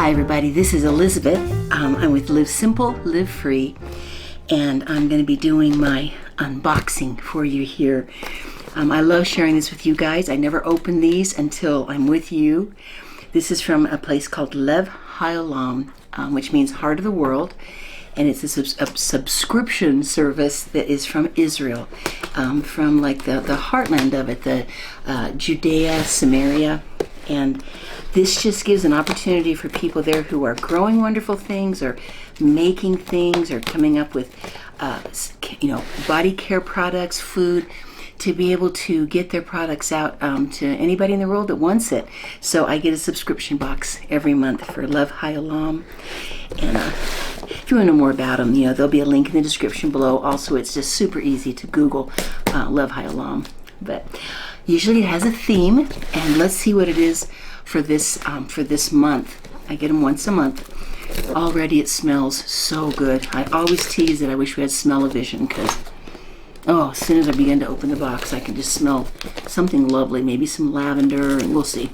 Hi everybody, this is Elizabeth. I'm with Live Simple, Live Free, and I'm going to be doing my unboxing for you here. I love sharing this with you guys. I never open these until I'm with you. This is from a place called Lev Haolam, which means Heart of the World, and it's a subscription service that is from Israel, from like the heartland of it, the Judea, Samaria, and this just gives an opportunity for people there who are growing wonderful things or making things or coming up with body care products, food, to be able to get their products out to anybody in the world that wants it. So I get a subscription box every month for Lev Haolam. And if you want to know more about them, there'll be a link in the description below. Also, it's just super easy to Google Lev Haolam. But usually it has a theme, and let's see what it is for this month. I get them once a month. Already it smells so good. I always tease that I wish we had smell-o-vision, because as soon as I begin to open the box, I can just smell something lovely, maybe some lavender, and we'll see.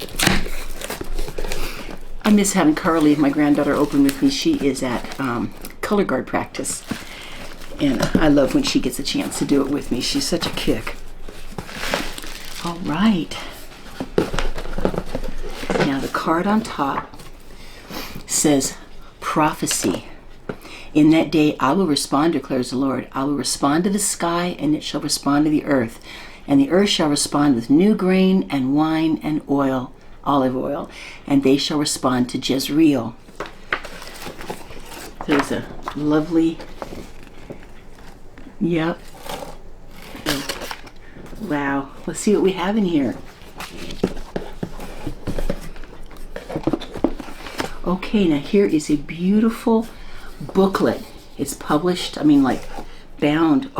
I miss having Carly, my granddaughter, open with me. She is at color guard practice, and I love when she gets a chance to do it with me. She's such a kick. All right. Now the card on top says prophecy. In that day I will respond, declares the Lord. I will respond to the sky, and it shall respond to the earth. And the earth shall respond with new grain and wine and oil, olive oil, and they shall respond to Jezreel. There's a lovely, yep. Wow, let's see what we have in here. Okay, now here is a beautiful booklet. It's published, bound.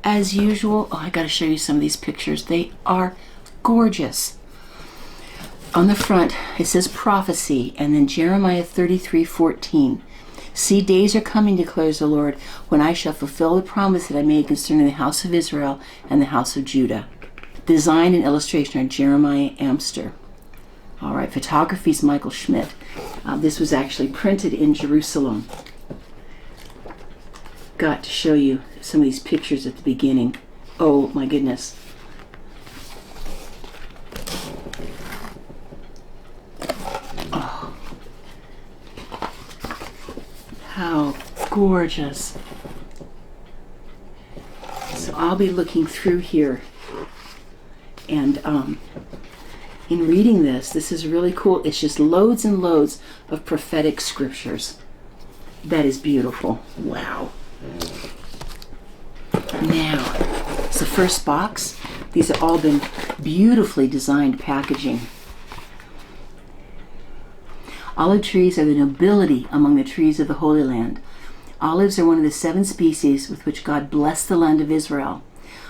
As usual. I gotta show you some of these pictures. They are gorgeous. On the front, it says prophecy, and then Jeremiah 33:14. See, days are coming, declares the Lord, when I shall fulfill the promise that I made concerning the house of Israel and the house of Judah. Design and illustration are Jeremiah Amster. All right, photography is Michael Schmidt. This was actually printed in Jerusalem. Got to show you some of these pictures at the beginning. Oh my goodness. Oh, how gorgeous. So I'll be looking through here, and in reading this is really cool. It's just loads and loads of prophetic scriptures. That is beautiful. Wow. Now, it's the first box. These have all been beautifully designed packaging. Olive trees are the nobility among the trees of the Holy Land. Olives are one of the 7 species with which God blessed the land of Israel.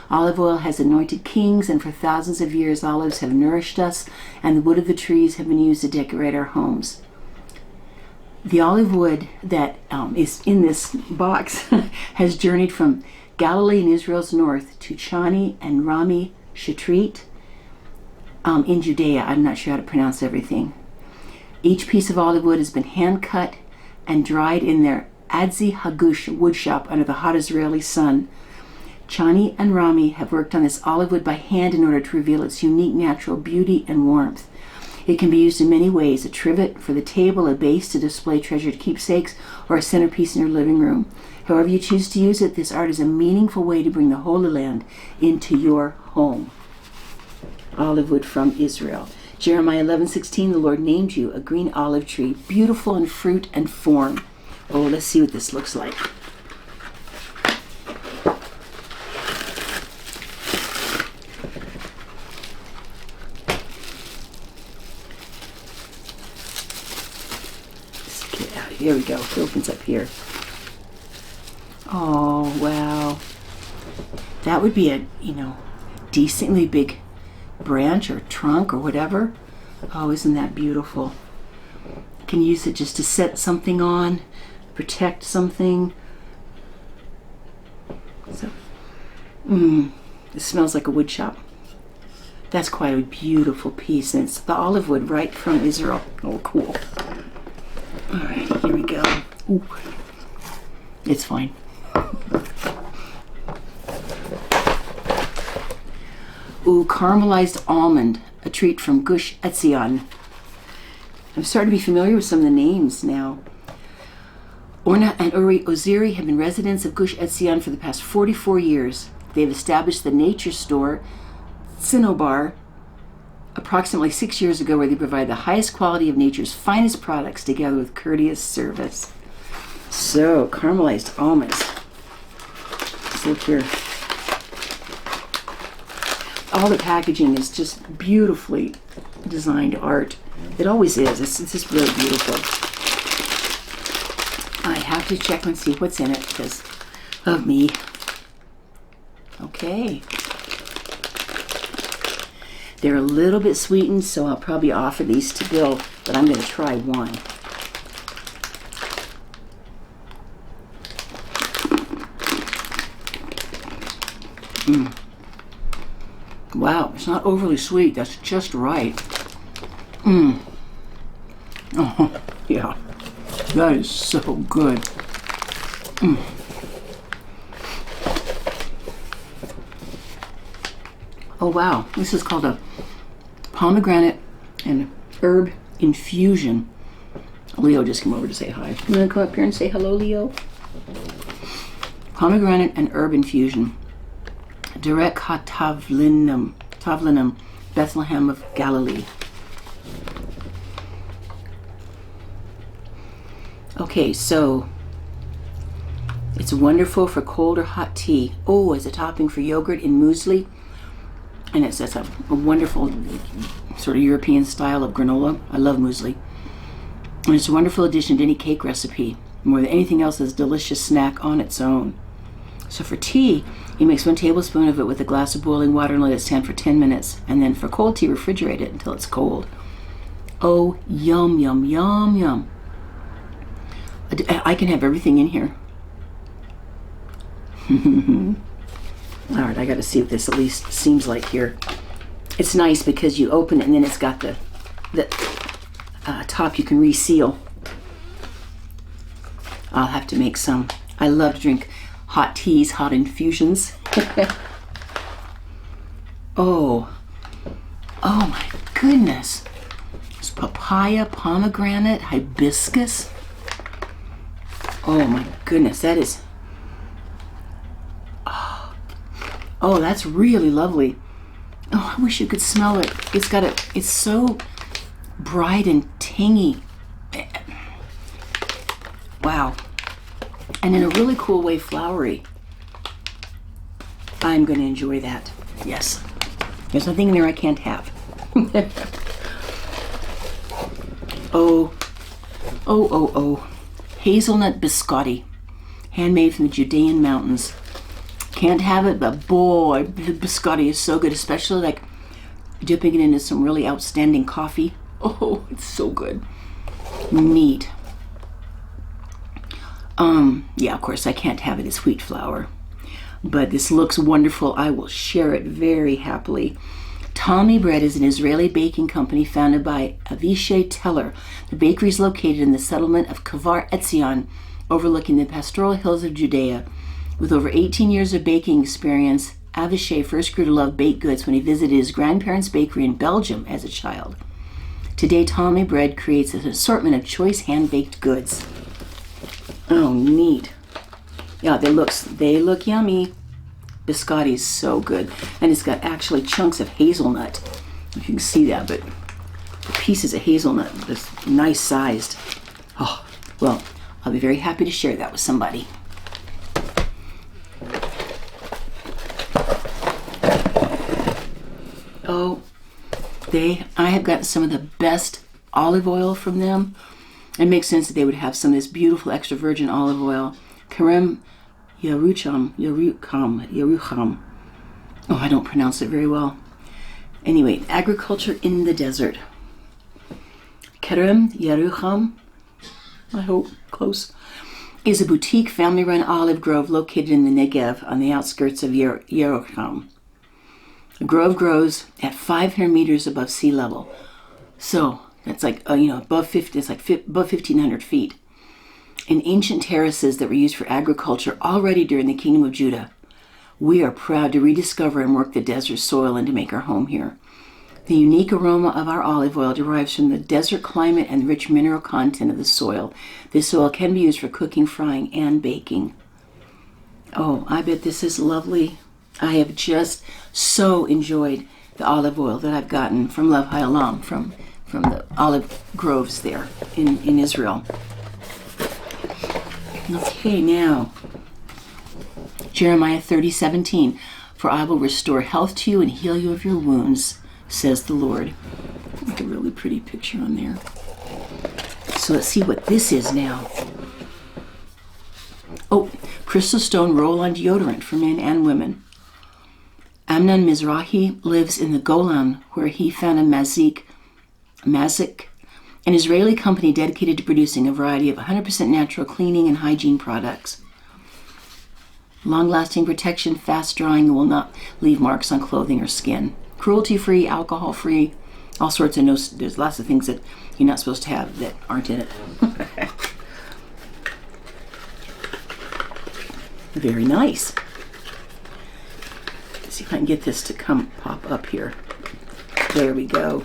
Olive oil has anointed kings, and for thousands of years olives have nourished us, and the wood of the trees have been used to decorate our homes. The olive wood that is in this box has journeyed from Galilee and Israel's north to Chani and Rami Shatrit in Judea. I'm not sure how to pronounce everything. Each piece of olive wood has been hand cut and dried in their Adzi Hagush woodshop under the hot Israeli sun. Chani and Rami have worked on this olive wood by hand in order to reveal its unique natural beauty and warmth. It can be used in many ways: a trivet for the table, a base to display treasured keepsakes, or a centerpiece in your living room. However you choose to use it, this art is a meaningful way to bring the Holy Land into your home. Olive wood from Israel. Jeremiah 11:16, the Lord named you a green olive tree, beautiful in fruit and form. Oh, let's see what this looks like. Here we go. It opens up here. Oh, wow. That would be a, decently big branch or trunk or whatever. Oh, isn't that beautiful? You can use it just to set something on, protect something. So, it smells like a wood shop. That's quite a beautiful piece, and it's the olive wood right from Israel. Oh, cool. All right, here we go. Ooh, it's fine. Ooh, caramelized almond, a treat from Gush Etzion. I'm starting to be familiar with some of the names now. Orna and Uri Oziri have been residents of Gush Etzion for the past 44 years. They've established the nature store, Cinnabar, approximately 6 years ago, where they provide the highest quality of nature's finest products together with courteous service. So, caramelized almonds. Let's look here. All the packaging is just beautifully designed art. It always is. It's just really beautiful. I have to check and see what's in it because of me. Okay. They're a little bit sweetened, so I'll probably offer these to Bill, but I'm going to try one. Wow, it's not overly sweet. That's just right. Oh, yeah. That is so good. Oh, wow. This is called a pomegranate and herb infusion. Leo just came over to say hi. You want to come up here and say hello, Leo? Pomegranate and herb infusion. Direct Tavlinum, Bethlehem of Galilee. Okay, so it's wonderful for cold or hot tea. Oh, as a topping for yogurt in muesli. And it's a wonderful sort of European style of granola. I love muesli. And it's a wonderful addition to any cake recipe. More than anything else, it's a delicious snack on its own. So for tea, you mix 1 tablespoon of it with a glass of boiling water and let it stand for 10 minutes. And then for cold tea, refrigerate it until it's cold. Oh, yum, yum, yum, yum. I can have everything in here. All right, I got to see what this at least seems like here. It's nice because you open it and then it's got the top you can reseal. I'll have to make some. I love to drink hot teas, hot infusions. Oh my goodness. It's papaya, pomegranate, hibiscus. Oh my goodness, that is, oh, that's really lovely. Oh, I wish you could smell it. It's so bright and tangy. Wow. And in a really cool way, flowery. I'm going to enjoy that. Yes. There's nothing in there I can't have. Oh. Hazelnut biscotti. Handmade from the Judean mountains. Can't have it, but boy, the biscotti is so good, especially like dipping it into some really outstanding coffee. Oh, it's so good. Neat. Yeah, of course I can't have it as wheat flour, but this looks wonderful. I will share it very happily. Tommy Bread is an Israeli baking company founded by Avishai Teller. The bakery is located in the settlement of Kvar Etzion, overlooking the pastoral hills of Judea. With over 18 years of baking experience, Avishai first grew to love baked goods when he visited his grandparents' bakery in Belgium as a child. Today, Tommy Bread creates an assortment of choice hand-baked goods. Oh, neat. Yeah, they look yummy. Biscotti is so good. And it's got actually chunks of hazelnut. You can see that, but the pieces of hazelnut, this nice sized. Oh, well, I'll be very happy to share that with somebody. Oh, I have gotten some of the best olive oil from them. It makes sense that they would have some of this beautiful extra virgin olive oil. Yerucham. Oh, I don't pronounce it very well. Anyway, agriculture in the desert. Kerem Yerucham, I hope, close, is a boutique family-run olive grove located in the Negev on the outskirts of Yerucham. The grove grows at 500 meters above sea level. So That's like, above 50, it's like above 1,500 feet. In ancient terraces that were used for agriculture already during the Kingdom of Judah. We are proud to rediscover and work the desert soil and to make our home here. The unique aroma of our olive oil derives from the desert climate and rich mineral content of the soil. This oil can be used for cooking, frying, and baking. Oh, I bet this is lovely. I have just so enjoyed the olive oil that I've gotten from Lev Haolam, from the olive groves there in Israel. Okay, now, Jeremiah 30:17. For I will restore health to you and heal you of your wounds, says the Lord. Like a really pretty picture on there. So let's see what this is now. Oh, crystal stone roll-on deodorant for men and women. Amnon Mizrahi lives in the Golan, where he found a mazik, an Israeli company dedicated to producing a variety of 100% natural cleaning and hygiene products. Long-lasting protection, fast-drying, will not leave marks on clothing or skin. Cruelty-free, alcohol-free, all sorts of there's lots of things that you're not supposed to have that aren't in it. Very nice. Let's see if I can get this to pop up here. There we go.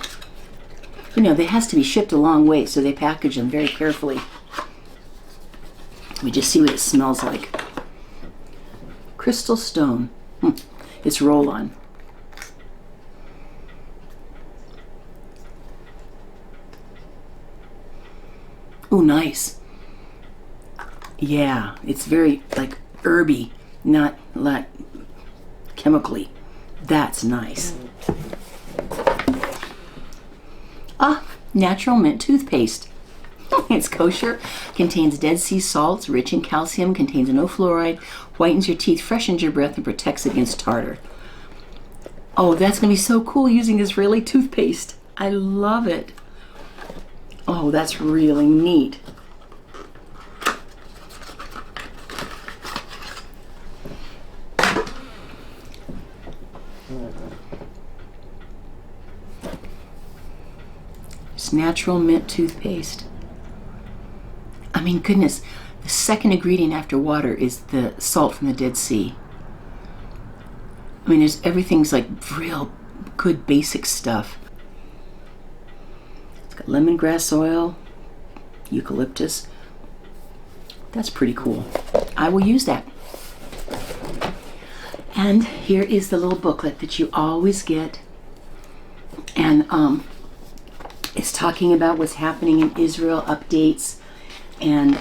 They has to be shipped a long way, so they package them very carefully. We just see what it smells like. Crystal stone. It's roll-on. Oh, nice. Yeah, it's very like herby, not like chemically. That's nice. Natural mint toothpaste. It's kosher, contains Dead Sea salts, rich in calcium, contains no fluoride, whitens your teeth, freshens your breath, and protects against tartar. Oh, that's going to be so cool using Israeli toothpaste. I love it. Oh, that's really neat. It's natural mint toothpaste. I mean, goodness, the second ingredient after water is the salt from the Dead Sea. I mean, everything's like real good basic stuff. It's got lemongrass oil, eucalyptus. That's pretty cool. I will use that. And here is the little booklet that you always get. And it's talking about what's happening in Israel, updates, and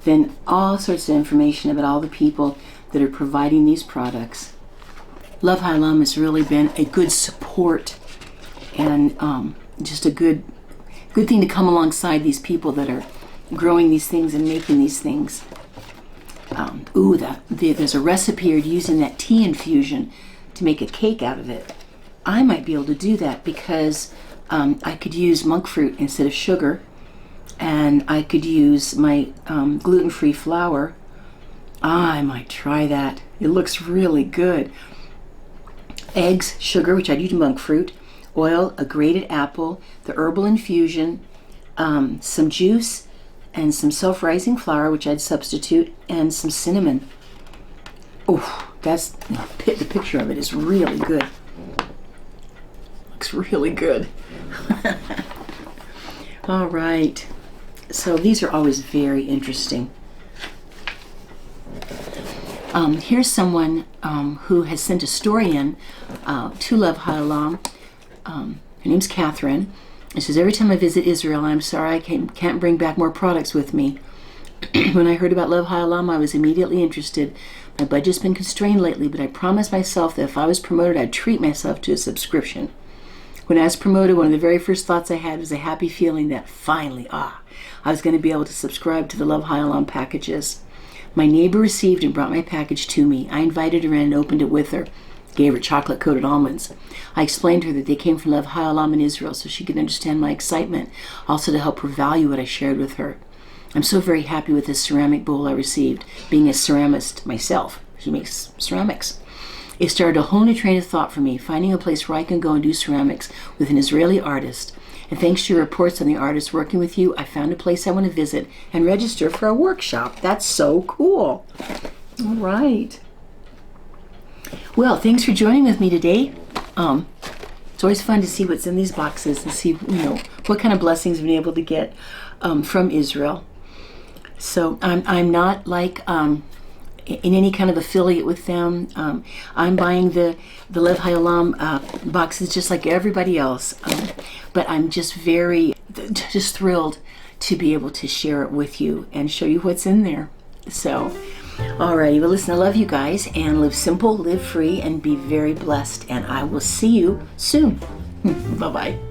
then all sorts of information about all the people that are providing these products. Lev Haolam has really been a good support and just a good thing to come alongside these people that are growing these things and making these things. There's a recipe here using that tea infusion to make a cake out of it. I might be able to do that because I could use monk fruit instead of sugar, and I could use my gluten-free flour. I might try that. It looks really good. Eggs, sugar, which I'd use monk fruit, oil, a grated apple, the herbal infusion, some juice, and some self-rising flour, which I'd substitute, and some cinnamon. Oh, the picture of it is really good. Looks really good. All right. So these are always very interesting. Here's someone who has sent a story in to Lev Haolam. Her name's Catherine. It says, every time I visit Israel, I'm sorry I can't bring back more products with me. When I heard about Lev Haolam, I was immediately interested. My budget's been constrained lately, but I promised myself that if I was promoted, I'd treat myself to a subscription. When I was promoted, one of the very first thoughts I had was a happy feeling that finally, I was going to be able to subscribe to the Lev Haolam packages. My neighbor received and brought my package to me. I invited her in and opened it with her. Gave her chocolate-coated almonds. I explained to her that they came from Lev Haolam in Israel so she could understand my excitement, also to help her value what I shared with her. I'm so very happy with this ceramic bowl I received, being a ceramist myself. She makes ceramics. It started a whole new train of thought for me, finding a place where I can go and do ceramics with an Israeli artist And thanks to your reports on the artists working with you, I found a place I want to visit and register for a workshop. That's so cool. All right. Well, thanks for joining with me today. It's always fun to see what's in these boxes and see, what kind of blessings we've been able to get from Israel. So I'm not like in any kind of affiliate with them. I'm buying the Lev Haolam boxes just like everybody else. But I'm just just thrilled to be able to share it with you and show you what's in there. So, alrighty, well listen, I love you guys, and live simple, live free, and be very blessed. And I will see you soon. Bye-bye.